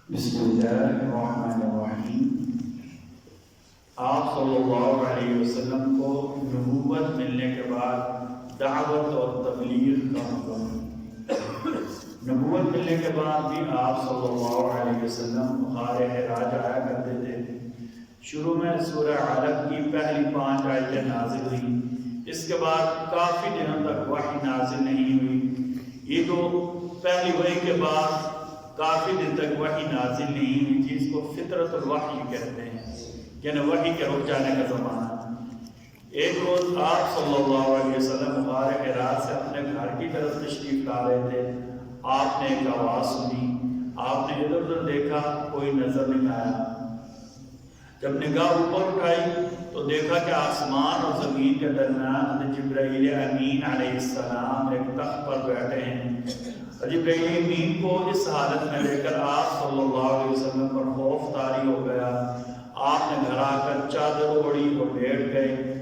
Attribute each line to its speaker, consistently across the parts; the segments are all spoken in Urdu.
Speaker 1: بسم اللہ الرحمن الرحیم۔ آپ صلی اللہ علیہ وسلم کو نبوت ملنے کے بعد دعوت اور تبلیغ کا حکم۔ نبوت ملنے کے بعد بھی آپ صلی اللہ علیہ وسلم غار حرا جایا کرتے تھے۔ شروع میں سورہ علق کی پہلی 5 آیتیں نازل ہوئی، اس کے بعد کافی دنوں تک وحی نازل نہیں ہوئی۔ یہ تو پہلی وحی کے بعد کافی دن تک وحی نازل نہیں ہوئی تھی، اس کو فطرت الوحی کہتے ہیں، یعنی وحی کے رک جانے کا زمانہ۔ ایک روز آپ صلی اللہ علیہ وسلم غار حرا سے اپنے گھر کی طرف تشریف لا رہے تھے۔ آپ نے ایک آواز سنی، آپ نے ادھر ادھر دیکھا، کوئی نظر نہیں آیا۔ جب نگاہ اوپر اٹھائی تو دیکھا کہ آسمان اور زمین کے درمیان جبرائیل امین علیہ السلام ایک تخت پر بیٹھے ہیں۔ جبرائیل امین کو اس حالت میں لے کر آپ صلی اللہ علیہ وسلم پر خوف طاری ہو گیا۔ آپ نے گھر آ کر چادر اوڑھی اور بیٹھ گئے۔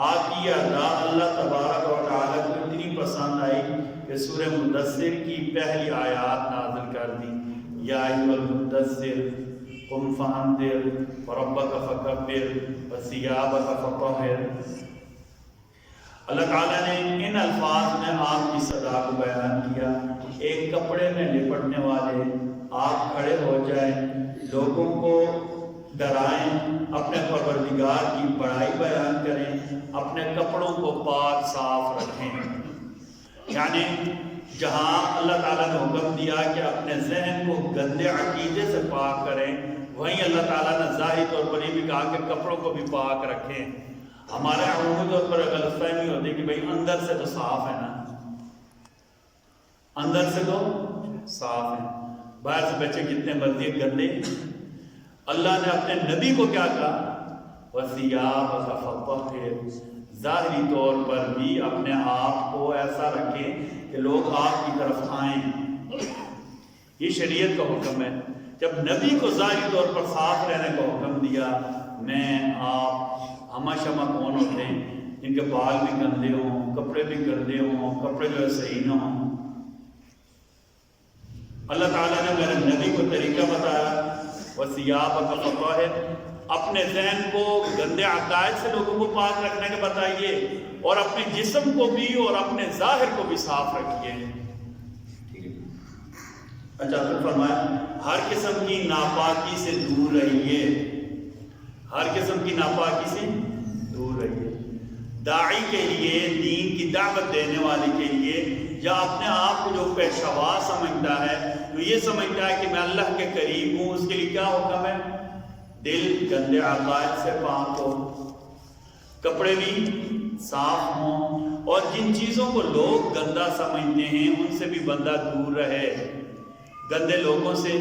Speaker 1: آپ کی ادا اللہ تبارک و تعالیٰ کو اتنی پسند آئی کہ سورہ مدثر کی پہلی آیات نازل کر دی۔ یا ایھا المدثر قم فانذر وربک فکبر وثیابک فطہر۔ اللہ تعالیٰ نے ان الفاظ میں آپ کی صدا کو بیان کیا۔ ایک کپڑے میں لپٹنے والے آپ کھڑے ہو جائیں، لوگوں کو ڈرائیں، اپنے پروردگار کی بڑائی بیان کریں، اپنے کپڑوں کو پاک صاف رکھیں۔ یعنی جہاں اللہ تعالیٰ نے حکم دیا کہ اپنے ذہن کو گندے عقیدے سے پاک کریں، وہیں اللہ تعالیٰ نے ظاہری طور پر یہ بھی کہا کہ کپڑوں کو بھی پاک رکھیں۔ ہمارے عمومی طور پر غلط فہمی ہوتی ہے کہ بھئی اندر سے تو صاف ہے نا، اندر سے تو صاف ہے، باہر سے بچے کتنے مرضی گندے۔ اللہ نے اپنے نبی کو کیا کہا؟ وَثِيَابَكَ فَطَهِّرْ، ظاہری طور پر بھی اپنے آپ کو ایسا رکھیں کہ لوگ آپ کی طرف آئیں۔ یہ شریعت کا حکم ہے۔ جب نبی کو ظاہری طور پر صاف رہنے کا حکم دیا، میں آپ ہمہ شمہ کون ہوتے ہیں جن کے بال بھی گندے ہوں، کپڑے بھی گندے ہوں، کپڑے جو ہے صحیح نہ ہوں۔ اللہ تعالیٰ نے میرے نبی کو طریقہ بتایا، وَثِيَابَكَ فَطَهِّرْ، اپنے ذہن کو گندے عقائد سے لوگوں کو پاک رکھنے کے بتائیے، اور اپنے جسم کو بھی اور اپنے ظاہر کو بھی صاف رکھیے۔ اچھا پھر فرمایا ہر قسم کی ناپاکی سے دور رہیے، ہر قسم کی ناپاکی سے دور رہیے۔ داعی کے لیے، دین کی دعوت دینے والے کے لیے، یا اپنے آپ کو جو پیشوا سمجھتا ہے، جو یہ سمجھتا ہے کہ میں اللہ کے قریب ہوں، اس کے لیے کیا حکم ہے؟ دل گندے عقائد سے پاک ہو، کپڑے بھی صاف ہوں، اور جن چیزوں کو لوگ گندا سمجھتے ہیں ان سے بھی بندہ دور رہے، گندے لوگوں سے،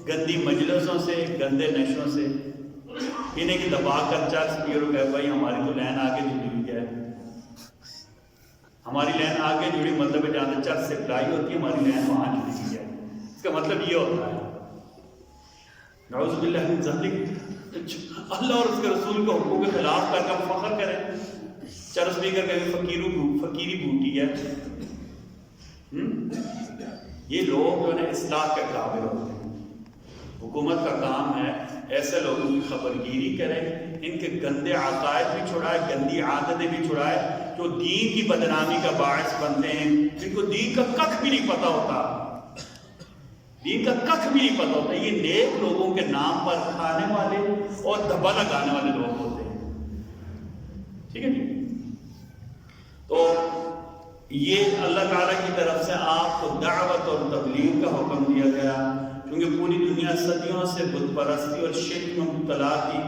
Speaker 1: گندی مجلسوں سے، گندے نشوں سے۔ انہیں کی دبا کر چرس پیے اور کہے بھائی ہماری تو لین آگے جڑی ہوئی ہے، ہماری لین آگے جڑی، مطلب ہے جہاں چرس سے پلائی ہوتی ہے ہماری لین وہاں جڑی ہوئی ہے۔ اس کا مطلب یہ ہوتا ہے نعوذ باللہ من ذلک، اللہ اور اس کے رسول کے حقوق کے خلاف کر کے فخر کریں، چرس پی کر کہ فقیری بوٹی ہے۔ یہ لوگ جو ہے اصلاح کے قابل ہوتے ہیں۔ حکومت کا کام ہے ایسے لوگوں کی خبرگیری کرے، ان کے گندے عقائد بھی چھڑائے، گندی عادتیں بھی چھڑائے، جو دین کی بدنامی کا باعث بنتے ہیں، جن کو دین کا ککھ بھی نہیں پتہ ہوتا، دین کا ککھ بھی نہیں پتہ ہوتا۔ یہ نیک لوگوں کے نام پر کھانے والے اور دھبا لگانے والے لوگ ہوتے ہیں، ٹھیک ہے جی۔ تو یہ اللہ تعالیٰ کی طرف سے آپ کو دعوت اور تبلیغ کا حکم دیا گیا، کیونکہ پوری دنیا صدیوں سے بت پرستی اور شرک میں مبتلا تھی،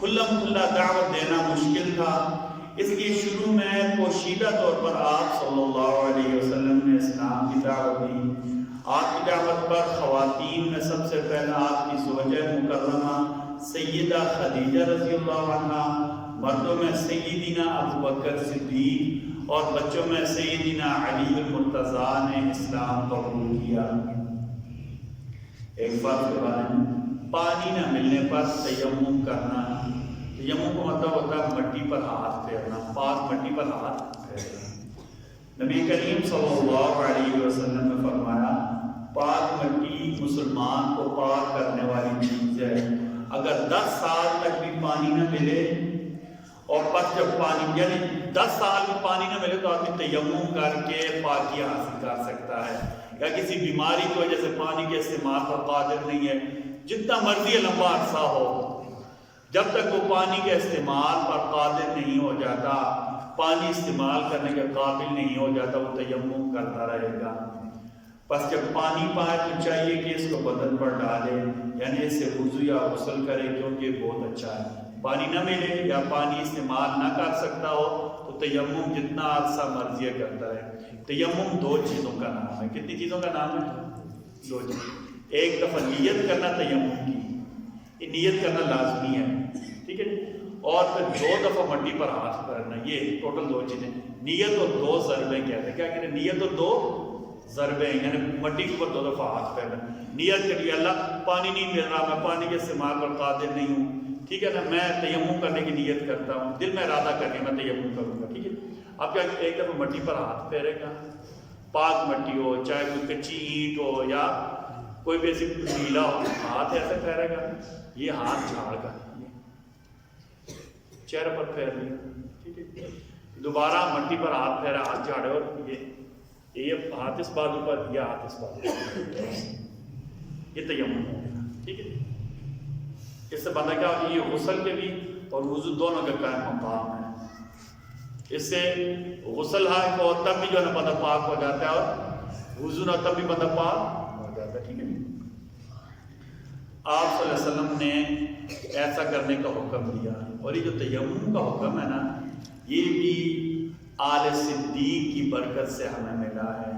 Speaker 1: کھلم کھلا دعوت دینا مشکل تھا۔ اس لیے شروع میں پوشیدہ طور پر آپ صلی اللہ علیہ وسلم نے اسلام کی دعوت دی۔ آپ کی دعوت پر خواتین میں سب سے پہلا آپ کی زوجہ مکرمہ سیدہ خدیجہ رضی اللہ عنہا، مردوں میں سیدنا ابوبکر صدیق اور بچوں میں سیدنا علی المرتضیٰ نے اسلام قبول کیا۔ ایک فرض کے بارے میں پانی نہ ملنے پر تیمم کرنا۔ تیمم کو مطلب ہوتا ہے مٹی پر ہاتھ پھیرنا، پاک مٹی پر ہاتھ پھیرنا۔ نبی کریم صلی اللہ علیہ وسلم نے فرمایا پاک مٹی مسلمان کو پاک کرنے والی چیز ہے. اگر 10 سال تک بھی پانی نہ ملے اور پس جب پانی یعنی 10 سال بھی پانی نہ ملے تو آدمی تیمم کر کے پاکی حاصل کر سکتا ہے. یا کسی بیماری کی وجہ سے پانی کے استعمال پر قادر نہیں ہے، جتنا مرضی لمبا عرصہ ہو، جب تک وہ پانی کے استعمال پر قادر نہیں ہو جاتا، پانی استعمال کرنے کے قابل نہیں ہو جاتا، وہ تیمم کرتا رہے گا. بس جب پانی پائے تو چاہیے کہ اس کو بدن پر ڈالے، یعنی اس سے وضو یا غسل کرے، کیونکہ بہت اچھا ہے. پانی نہ ملے یا پانی استعمال نہ کر سکتا ہو تو تیمم جتنا عرصہ مرضی کرتا ہے. تیمم 2 چیزوں کا نام ہے. کتنی چیزوں کا نام ہے؟ 2 چیز. ایک دفعہ نیت کرنا تیمم کی، یہ نیت کرنا لازمی ہے، ٹھیک ہے. اور پھر 2 دفعہ مٹی پر ہاتھ پھیرنا، یہ ٹوٹل 2 چیزیں. نیت اور 2 ضربیں کہتے ہیں. کیا کہتے ہیں؟ نیت اور 2 ضربیں، یعنی مٹی کے اوپر 2 دفعہ ہاتھ پھیرنا. نیت کریے اللہ پانی نہیں مل رہا، میں پانی کے استعمال پر قادر نہیں ہوں، ٹھیک ہے نا، میں تیمم کرنے کی نیت کرتا ہوں، دل میں ارادہ کر کے میں تیمم کروں گا، ٹھیک ہے. اب کیا ایک دفعہ مٹی پر ہاتھ پھیرے گا، پاک مٹی ہو، چاہے کوئی کچی اینٹ ہو یا کوئی بھی ایسی ڈھیلا ہو، ہاتھ ایسے پھیرے گا، یہ ہاتھ جھاڑ کر چہرے پر پھیر لیا، ٹھیک ہے. دوبارہ مٹی پر ہاتھ پھیرا، ہاتھ جھاڑے، اور یہ ہاتھ اس بازو پر، یہ ہاتھ اس بازو پر، یہ تیمم ہو گیا، ٹھیک ہے. اس سے بندہ کیا ہوگا، یہ غسل کے بھی اور وضو دونوں کا قائم مقام ہے. اس سے غسل ہے کو تب بھی جو ہے نا بندہ پاک ہو جاتا ہے، اور وضو نہ تب بھی بندہ پاک ہو جاتا ہے، ٹھیک ہے. آپ صلی اللہ علیہ وسلم نے ایسا کرنے کا حکم دیا. اور یہ جو تیمم کا حکم ہے نا، یہ بھی آل صدیق کی برکت سے ہمیں ملا ہے،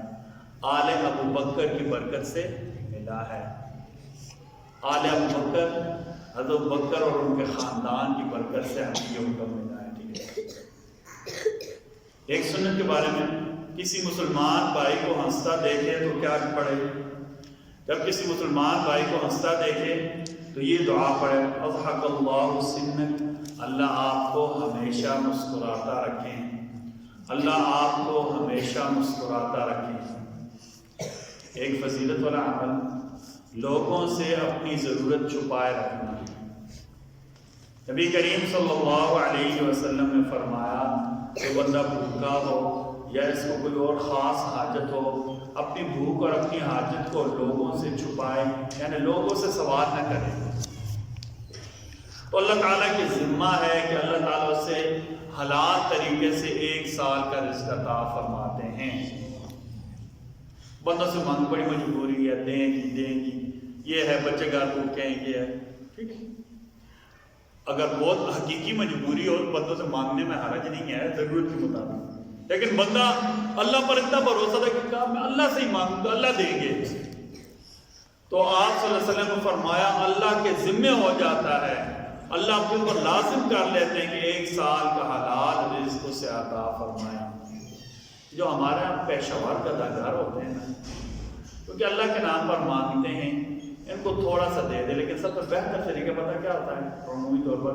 Speaker 1: آل ابو بکر کی برکت سے ملا ہے. آل ابو بکر، حضرت ابو بکر اور ان کے خاندان کی برکت سے ہمیں یہ حکم ملا ہے، ٹھیک ہے. ایک سنت کے بارے میں، کسی مسلمان بھائی کو ہنستا دیکھے تو کیا پڑھے؟ جب کسی مسلمان بھائی کو ہنستا دیکھے تو یہ دعا پڑھے، اضحک اللہ سنک، اللہ آپ کو ہمیشہ مسکراتا رکھیں، اللہ آپ کو ہمیشہ مسکراتا رکھیں. ایک فضیلت والا عمل لوگوں سے اپنی ضرورت چھپائے رکھنا. نبی کریم صلی اللہ علیہ وسلم نے فرمایا کہ بندہ بھوکا ہو یا اس کو کوئی اور خاص حاجت ہو، اپنی بھوک اور اپنی حاجت کو لوگوں سے چھپائے، یعنی لوگوں سے سوال نہ کرے. تو اللہ تعالیٰ کی ذمہ ہے کہ اللہ تعالیٰ سے حلال طریقے سے 1 سال کا رزق عطا فرماتے ہیں. بندوں سے مانگ بڑی مجبوری ہے، دیں گی، یہ ہے بچے گھر بھوکے ہیں، یہ ہے، ٹھیک ہے. اگر بہت حقیقی مجبوری ہو بندوں سے مانگنے میں حرج نہیں ہے، ضرورت کے مطابق. لیکن بندہ اللہ پر اتنا بھروسہ تھا کہ میں اللہ سے ہی مانگوں گا، اللہ دیں گے. تو آپ صلی اللہ علیہ وسلم نے فرمایا اللہ کے ذمے ہو جاتا ہے، اللہ اپنے اوپر لازم کر لیتے ہیں کہ 1 سال کا حلال رزق سے عطا فرمایا. جو ہمارے یہاں پیشہ ور اداکار ہوتے ہیں نا، کیونکہ اللہ کے نام پر مانگتے ہیں، ان کو تھوڑا سا دے دے، لیکن سب سے بہتر طریقہ پتہ کیا ہوتا ہے؟ عمومی طور پر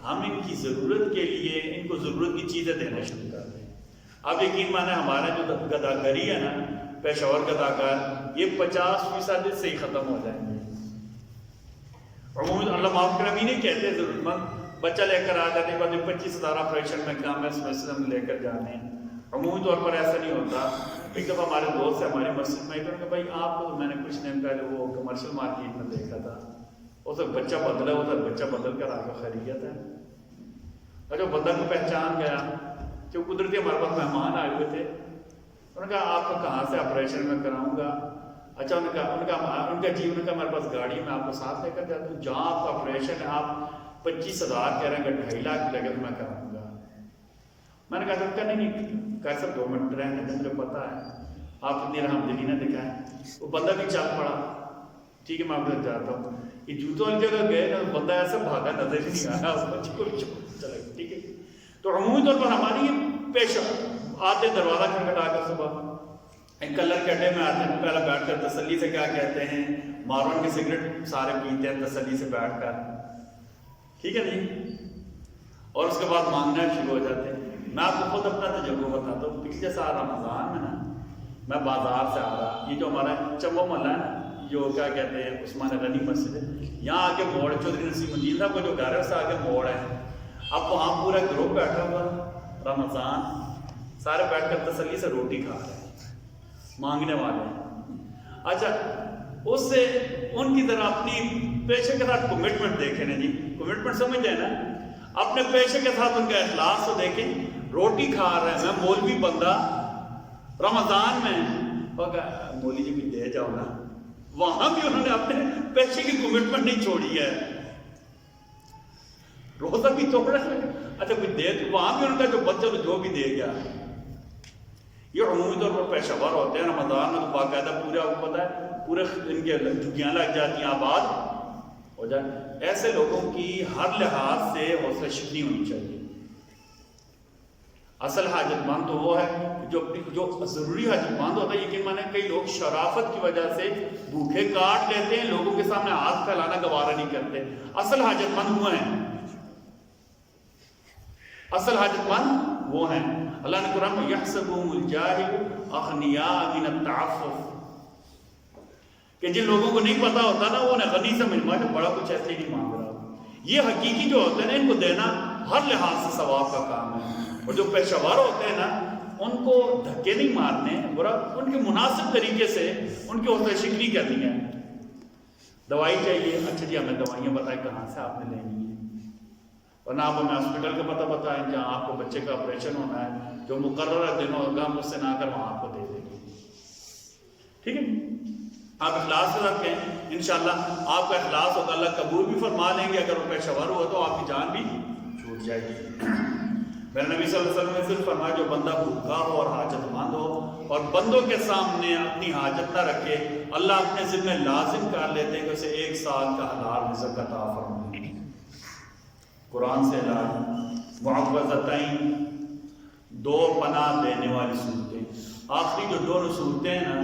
Speaker 1: ہم ان کی ضرورت کے لیے ان کو ضرورت کی چیزیں دینا شروع کر دیں. اب یقین مانے ہمارا جو گداکاری ہے نا، پیشہ ور گداکار، یہ 50% سے ہی ختم ہو جائیں گے. عمومی اللہ معاف کر، ہم نہیں کہتے ضرورت مند بچہ لے کر آ جاتے ہیں، بعد 25,000 آپریشن میں کام ہے، اس مسئلے میں لے کر جانے ہیں. عمومی طور پر ایسا نہیں ہوتا. ایک دفعہ ہمارے دوست سے ہماری مسجد میں کہ بھائی آپ کو میں نے کچھ دن پہلے وہ کمرشل مارکیٹ میں دیکھا تھا، اس وقت بچہ بدلا ہوا تھا، بچہ بدل کر آگے خیریت ہے. اچھا بندہ کو پہچان گیا کہ وہ قدرتی ہمارے پاس مہمان آئے ہوئے تھے. انہوں نے کہا آپ کو کہاں سے آپریشن میں کراؤں گا؟ اچھا ان کا جی، انہوں نے کہا میرے پاس گاڑی میں آپ کو ساتھ لے کر جاتا ہوں، جہاں آپ کا آپریشن ہے آپ 25,000 کہہ رہے ہیں، 2.5 لاکھ لگے تو میں کراؤں گا. میں نے کہا نہیں کیسا 2 منٹ رہنے دیں، مجھے پتا ہے آپ اتنی رحم دلی نہ دکھائیں. وہ بندہ بھی چل پڑا، ٹھیک ہے میں آپ کو جاتا ہوں. یہ جوتوں والی جگہ گئے نا، بندہ ایسا بھاگا نظر ہی نہیں آیا، اس بچے کو چلا گیا، ٹھیک ہے. تو عمومی طور پر ہماری یہ پیشہ آتے دروازہ کھٹکھٹا کر صبح کلر کے اڈے میں آتے ہیں، پہلے بیٹھ کر تسلی سے کیا کہتے ہیں، مارون کی سگریٹ سارے پیتے ہیں تسلی سے بیٹھ کر، ٹھیک ہے نہیں، اور اس کے بعد مانگنا شروع ہو جاتے ہیں. میں آپ کو خود اپنا تجربہ بتاتا ہوں. پچھلے سال رمضان میں نا میں بازار سے آ رہا، یہ جو ہمارا چمو محلہ ہے نا، جو کیا کہتے ہیں عثمان غنی مسجد ہے، یہاں آگے موڑ چودھری نصیب الدین صاحب کو جو گھر ہے اس سے آگے موڑ ہے. اب وہاں پورا گروپ بیٹھا ہوا رمضان، سارے بیٹھ کر تسلی سے روٹی کھا رہے ہیں، مانگنے والے ہیں. اچھا اس سے ان کی طرح اپنی پیشے کے ساتھ کمٹمنٹ دیکھیں نا جی، کمٹمنٹ سمجھتے ہیں نا، اپنے پیشے کے ساتھ ان کا اخلاص تو دیکھیں. روٹی کھا رہے ہیں، میں مولوی بندہ رمضان میں، مولوی جی بھی دے جاؤ نا، وہاں بھی انہوں نے اپنے پیشے کی کمٹمنٹ نہیں چھوڑی ہے. روزہ بھی توڑ رہے ہیں، اچھا کوئی دے تو وہاں بھی ان کا جو بچہ جو بھی دے گیا. یہ عمومی طور پر پیشہ ور ہوتے ہیں رمضان میں تو باقاعدہ پورے آپ کو پتہ ہے پورے ان کے جھگیاں لگ جاتی ہیں، آباد ہو جائے. ایسے لوگوں کی ہر لحاظ سے حوصلہ شکنی ہونی چاہیے. اصل حاجت مند تو وہ ہے جو ضروری حاجت مند ہوتا ہے. یقین مانے کئی لوگ شرافت کی وجہ سے بھوکے کاٹ لیتے ہیں، لوگوں کے سامنے ہاتھ پھیلانا گوارا نہیں کرتے. اصل حاجت مند وہ ہیں، اصل حاجت مند وہ ہیں. اللہ نے قرآن میں یحسبهم الجاہل اغنیاء من التعفف، کہ جن لوگوں کو نہیں پتا ہوتا نا وہ انہیں غنی سمجھتا ہے، بڑا کچھ ایسے ہی نہیں مانگ رہا. یہ حقیقی جو ہوتے ہیں نا، ان کو دینا ہر لحاظ سے ثواب کا کام ہے. اور جو پیشہ ور ہوتے ہیں نا، ان کو دھکے نہیں مارنے، برا ان کے مناسب طریقے سے ان کی حوصلہ شکنی کرنی ہے. دوائی چاہیے، اچھا جی ہمیں دوائیاں بتائیں کہاں سے آپ نے لینی ہے، ورنہ آپ ہمیں ہاسپٹل کا پتہ بتائیں جہاں آپ کو بچے کا آپریشن ہونا ہے، جو مقررہ دنوں ہوگا مجھ سے نہ کر وہاں آپ کو دے دیں گے. ٹھیک ہے، آپ اخلاص سے رکھیں، انشاءاللہ آپ کا اخلاص ہوگا، اللہ قبول بھی فرما لیں گے. اگر وہ پیشہ ور ہوا تو آپ کی جان بھی چھوٹ جائے گی. میرے نبی صلی اللہ علیہ وسلم نے صرف فرمایا جو بندہ بھوکا ہو اور حاجت مند ہو اور بندوں کے سامنے اپنی حاجت نہ رکھے، اللہ اپنے ذمہ لازم کر لیتے ہیں کہ اسے 1 سال کا حلال رزق عطا فرمائے. قرآن سے علاج معوذتین، 2 پناہ دینے والی صورتیں. آخری جو 2 صورتیں ہیں نا،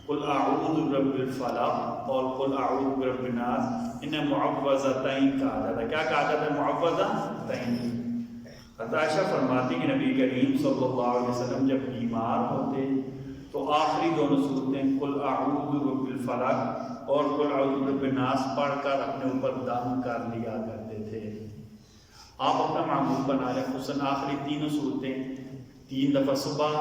Speaker 1: قل اعوذ برب الفلق اور قل اعوذ برب الناس، انہیں معوذتین کہا جاتا ہے. کیا کہا جاتا ہے؟ معوذتین. حضرت عائشہ فرماتی کہ نبی کریم صلی اللہ علیہ وسلم جب بیمار ہوتے تو آخری 2 صورتیں قل اعوذ برب الفلق اور قل اعوذ برب الناس پڑھ کر اپنے اوپر دم کر لیا کرتے تھے. آپ اپنا معمول بنا لیں، خصوصاً آخری 3 صورتیں 3 دفعہ صبح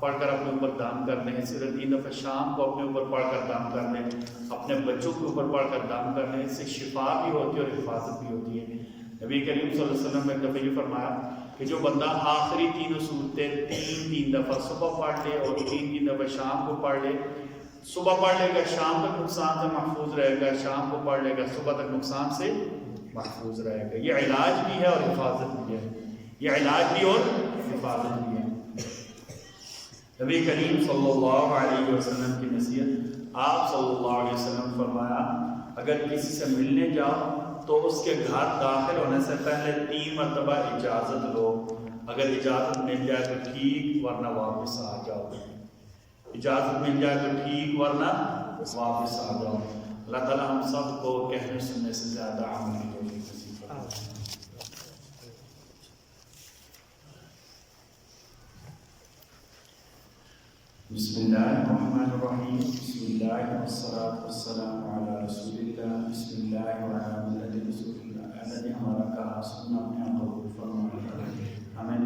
Speaker 1: پڑھ کر اپنے اوپر دم کر لیں، اس سے 3 دفعہ شام کو اپنے اوپر پڑھ کر دم کر لیں، اپنے بچوں کے اوپر پڑھ کر دم کر لیں. اس سے شفا بھی ہوتی ہے اور حفاظت بھی ہوتی ہے. نبی کریم صلی اللہ علیہ وسلم نے ایک دفعہ یہ فرمایا کہ جو بندہ آخری 3 صورتیں 3 دفعہ صبح پڑھ لے اور 3 دفعہ شام کو پڑھ لے، صبح پڑھ لے گا شام تک نقصان سے محفوظ رہے گا، شام کو پڑھ لے گا صبح تک نقصان سے محفوظ رہے گا. یہ علاج بھی ہے اور حفاظت بھی ہے، یہ علاج بھی اور حفاظت بھی ہے. نبی کریم صلی اللہ علیہ وسلم کی نصیحت، آپ صلی اللہ علیہ وسلم فرمایا اگر کسی سے ملنے جاؤ تو اس کے گھر داخل ہونے سے پہلے 3 مرتبہ اجازت لو. اگر اجازت مل جائے تو ٹھیک، ورنہ واپس آ جاؤ. اجازت مل جائے تو ٹھیک، ورنہ واپس آ جاؤ. اللہ تعالیٰ ہم سب کو کہنے سننے سے زیادہ عمل کی توفیق نصیب فرمائے. بسم اللہ الرحمن الرحیم. بسم اللہ والصلاة والسلام علی رسول اللہ. بسم اللہ وعلی ملت رسول اللہ. اللہ نے ہمارا کہا سننا اپنے قبول فرمائے، ہمیں